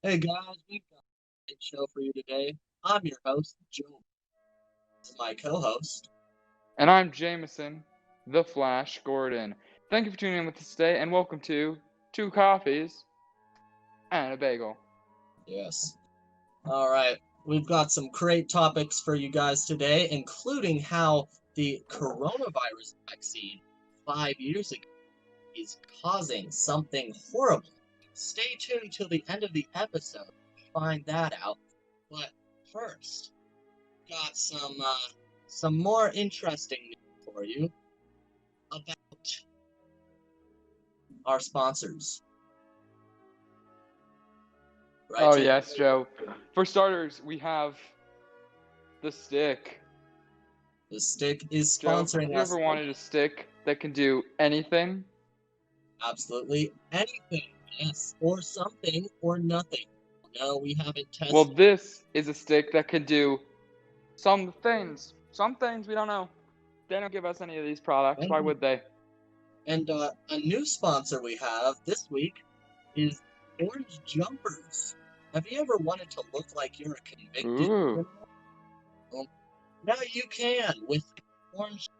Hey guys, we've got a great show for you today. I'm your host, Joe. This is my co-host. And I'm Jameson, the Flash Gordon. Thank you for tuning in with us today, and welcome to Two Coffees and a Bagel. Yes. All right. We've got some great topics for you guys today, including how the coronavirus vaccine 5 years ago is causing something horrible. Stay tuned till the end of the episode to find that out. But first, got some more interesting news for you about our sponsors. Right, Oh, Jake? yes, Joe. For starters, we have the stick. The stick is Joe, have sponsoring you us ever for wanted a stick that can do anything? absolutely anything. Yes, or something, or nothing. No, we haven't Well, tested. this is a stick that can do some things. Some things we don't know. They don't give us any of these products. Why would they? And a new sponsor we have this week is Orange Jumpers. Have you ever wanted to look like you're a convicted Ooh. criminal? Well, now you can with Orange.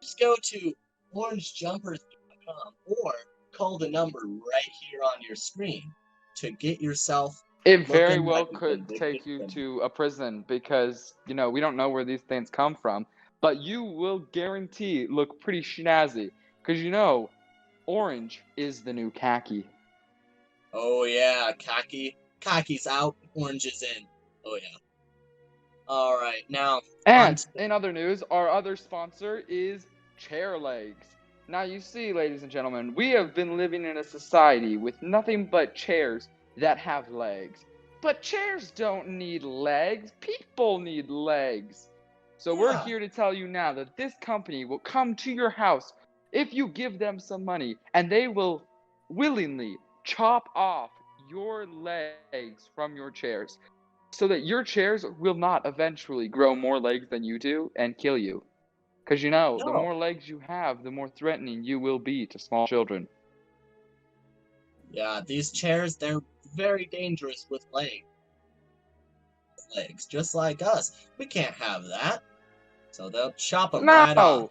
Just go to orangejumpers.com or call the number right here on your screen to get yourself It very looking well like a could convicted take you criminal. to a prison because, we don't know where these things come from. But you will guarantee look pretty snazzy because, orange is the new khaki. Oh yeah, Kaki's out, orange is in. Oh yeah. All right, now on And to in other news, our other sponsor is Chair Legs. Now, you see, ladies and gentlemen, we have been living in a society with nothing but chairs that have legs. But chairs don't need legs, people need legs. So, we're yeah. here to tell you now that this company will come to your house if you give them some money, and they will willingly chop off your legs from your chairs so that your chairs will not eventually grow more legs than you do and kill you. Because the No. more legs you have, the more threatening you will be to small children. Yeah, these chairs they're very dangerous with legs, just like us. We can't have that. So they'll chop them right off. No!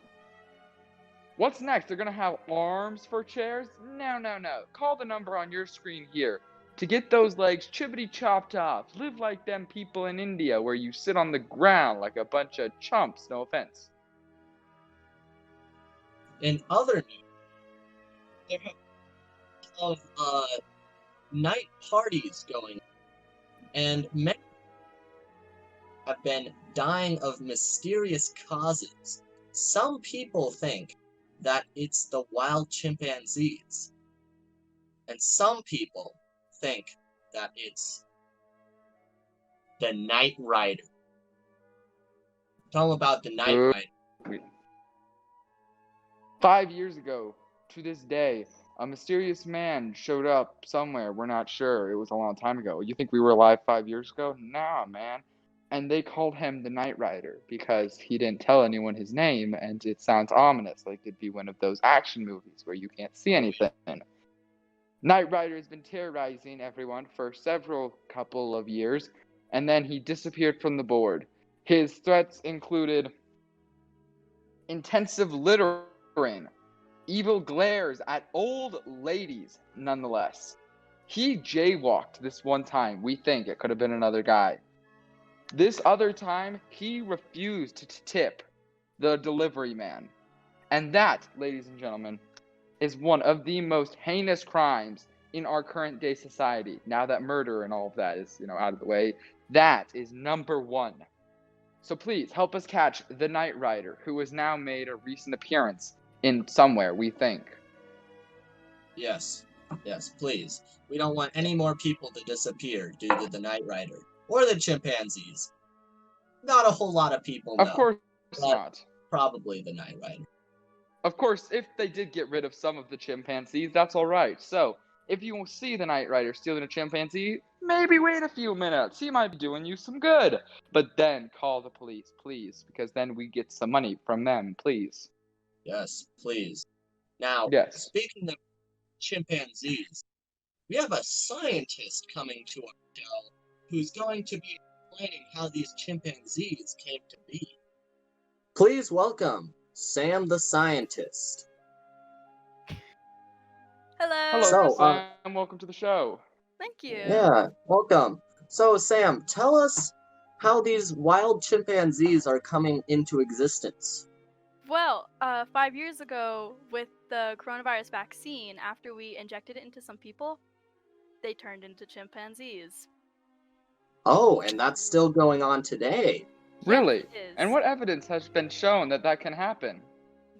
What's next? They're gonna have arms for chairs? No, no, no. Call the number on your screen here to get those legs chippity chopped off. Live like them people in India where you sit on the ground like a bunch of chumps, no offense. In other news, there have night parties going, and many have been dying of mysterious causes. Some people think that it's the wild chimpanzees, and some people think that it's the Night Rider. Tell them about the Night Ooh. Rider. 5 years ago, to this day, a mysterious man showed up somewhere. We're not sure. It was a long time ago. You think we were alive 5 years ago? Nah, man. And they called him the Night Rider because he didn't tell anyone his name, and it sounds ominous, like it'd be one of those action movies where you can't see Oh anything. Night Rider has been terrorizing everyone for several couple of years, and then he disappeared from the board. His threats included intensive littering, evil glares at old ladies, nonetheless. He jaywalked this one time. We think it could have been another guy. This other time, he refused to tip the delivery man. And that, ladies and gentlemen, is one of the most heinous crimes in our current day society. Now that murder and all of that is, out of the way, that is number one. So please help us catch the Night Rider, who has now made a recent appearance in somewhere, we think. yes, yes, please. We don't want any more people to disappear due to the Night Rider or the chimpanzees. Not a whole lot of people Of know, course but not. probably the Night Rider. Of course, if they did get rid of some of the chimpanzees, that's alright. So, if you see the Night Rider stealing a chimpanzee, maybe wait a few minutes. He might be doing you some good. But then call the police, please, because then we get some money from them, please. Yes, please. Now, Yes. speaking of chimpanzees, we have a scientist coming to our show who's going to be explaining how these chimpanzees came to be. Please welcome Sam the scientist. Hello. Hello, So, Sam. Welcome to the show. Thank you. Yeah, welcome. So, Sam, tell us how these wild chimpanzees are coming into existence. Well, 5 years ago, with the coronavirus vaccine, after we injected it into some people, they turned into chimpanzees. Oh, and that's still going on today. Really? Yes, it is. And what evidence has been shown that that can happen?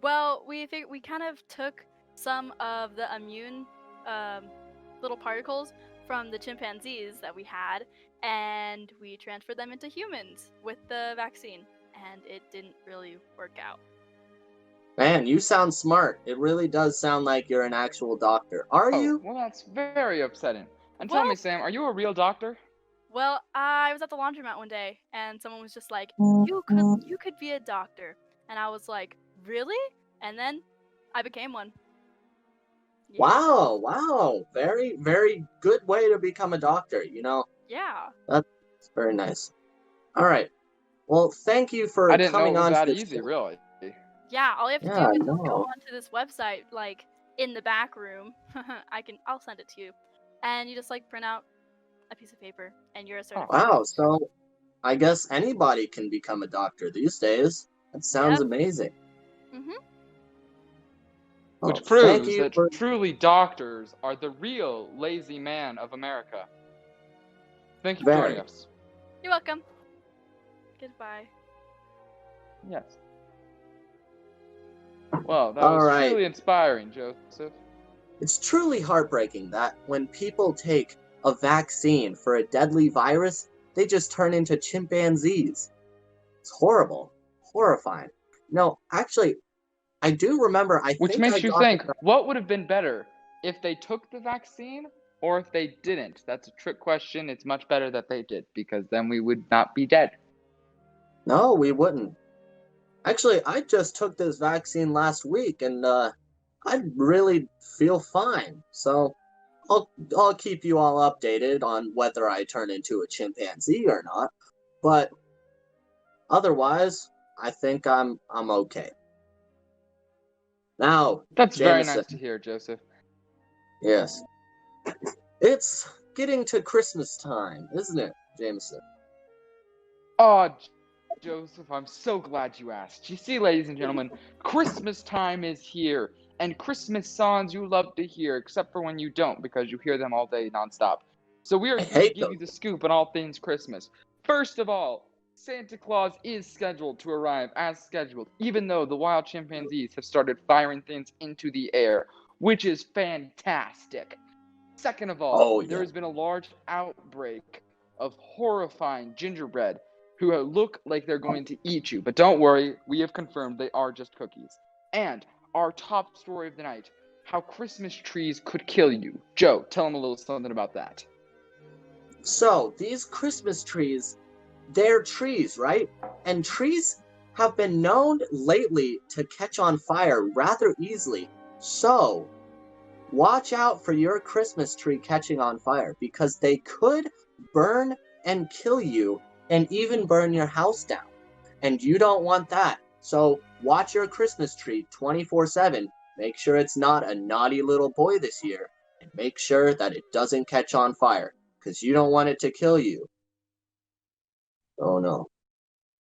Well, we kind of took some of the immune little particles from the chimpanzees that we had, and we transferred them into humans with the vaccine, and it didn't really work out. Man, you sound smart. It really does sound like you're an actual doctor. Are Oh, you? well, that's very upsetting. And tell me, What? Sam, are you a real doctor? Well, I was at the laundromat one day, and someone was just like, you could be a doctor," and I was like, "Really?" And then I became one. Yeah. Wow. Very, very good way to become a doctor, Yeah. That's very nice. All right. Well, thank you for I didn't know coming it was on to that this easy, show. really. Yeah. All you have to Yeah, do is go no. onto this website, like in the back room. I'll send it to you, and you just like print out a piece of paper, and you're a certified Wow, doctor. so I guess anybody can become a doctor these days. That sounds Yep. amazing. Mhm. Well, Which thank proves you that for. truly doctors are the real lazy man of America. Thank you for joining Very. us. You're welcome. Goodbye. Yes. Well, that All was right. truly inspiring, Joseph. It's truly heartbreaking that when people take a vaccine for a deadly virus, they just turn into chimpanzees. It's horrible. Horrifying. No, actually, I do remember, I Which think I makes you got think, what would have been better if they took the vaccine or if they didn't? That's a trick question. It's much better that they did because then we would not be dead. No, we wouldn't. Actually, I just took this vaccine last week and I really feel fine. So I'll keep you all updated on whether I turn into a chimpanzee or not. But otherwise, I think I'm okay. Now, That's very Jameson. nice to hear, Joseph. Yes. It's getting to Christmas time, isn't it, Jameson? Oh, Joseph, I'm so glad you asked. You see, ladies and gentlemen, Christmas time is here, and Christmas songs you love to hear, except for when you don't, because you hear them all day nonstop. So we are I here to hate give them. you the scoop on all things Christmas. First of all, Santa Claus is scheduled to arrive as scheduled, even though the wild chimpanzees have started firing things into the air, which is fantastic. Second of all, Oh, there yeah. has been a large outbreak of horrifying gingerbread who look like they're going to eat you. But don't worry, we have confirmed they are just cookies. And our top story of the night, how Christmas trees could kill you. Joe, tell them a little something about that. So, these Christmas trees, they're trees, right? And trees have been known lately to catch on fire rather easily. So, watch out for your Christmas tree catching on fire because they could burn and kill you and even burn your house down. And you don't want that. So, watch your Christmas tree 24/7. Make sure it's not a naughty little boy this year. And make sure that it doesn't catch on fire because you don't want it to kill you. Oh no.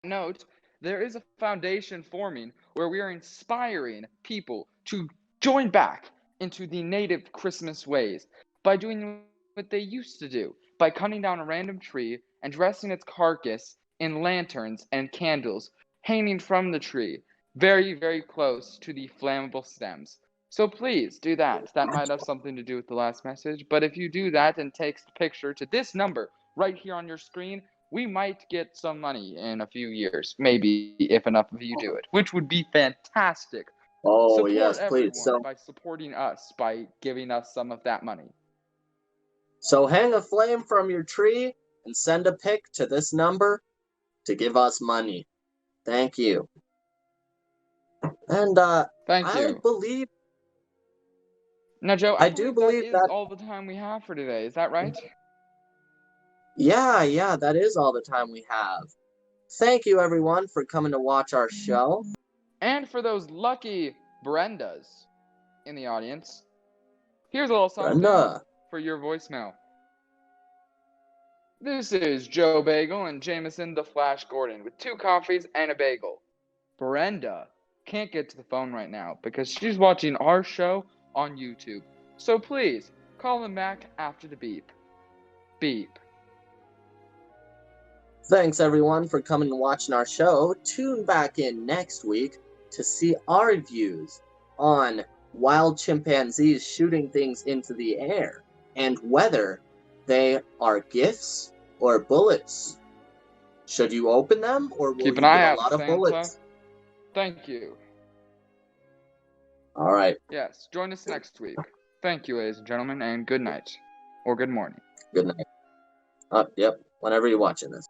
Note, there is a foundation forming where we are inspiring people to join back into the native Christmas ways by doing what they used to do, by cutting down a random tree and dressing its carcass in lanterns and candles hanging from the tree, very, very close to the flammable stems. So please do that. That might have something to do with the last message, but if you do that and takes the picture to this number right here on your screen, we might get some money in a few years, maybe if enough of you do it, which would be fantastic. Oh, Support yes, please. everyone by supporting us by giving us some of that money. So hang a flame from your tree and send a pic to this number to give us money. Thank you. And Thank I you. believe Now, Joe, I I do believe believe that is that. all the time we have for today. Is that right? Yeah, that is all the time we have. Thank you, everyone, for coming to watch our show. And for those lucky Brendas in the audience, here's a little something Brenda. for your voicemail. This is Joe Bagel and Jameson the Flash Gordon with 2 coffees and a bagel. Brenda can't get to the phone right now because she's watching our show on YouTube. So please, call them back after the beep. Beep. Thanks, everyone, for coming and watching our show. Tune back in next week to see our views on wild chimpanzees shooting things into the air and whether they are gifts or bullets. Should you open them, or will Keep an you get eye a out, lot of Santa. bullets? Thank you. All right. Yes, join us next week. Thank you, ladies and gentlemen, and good night. Or good morning. Good night. Yep. Whenever you're watching this.